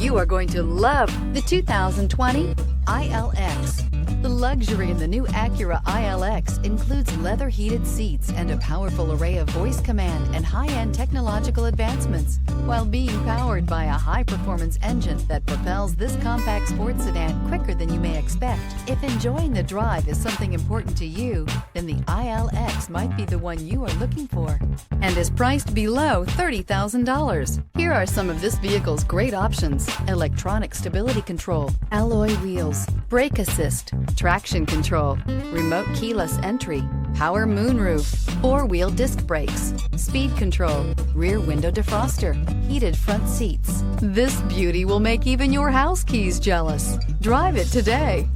You are going to love the 2020 ILX. The luxury in the new Acura ILX includes leather heated seats and a powerful array of voice command and high-end technological advancements, while being powered by a high-performance engine that propels this compact sports sedan quicker than you may expect. If enjoying the drive is something important to you, then the ILX might be the one you are looking for, and is priced below $30,000. Here are some of this vehicle's great options: electronic stability control, alloy wheels, brake assist, traction control, remote keyless entry, power moonroof, four-wheel disc brakes, speed control, rear window defroster, heated front seats. This beauty will make even your house keys jealous. Drive it today.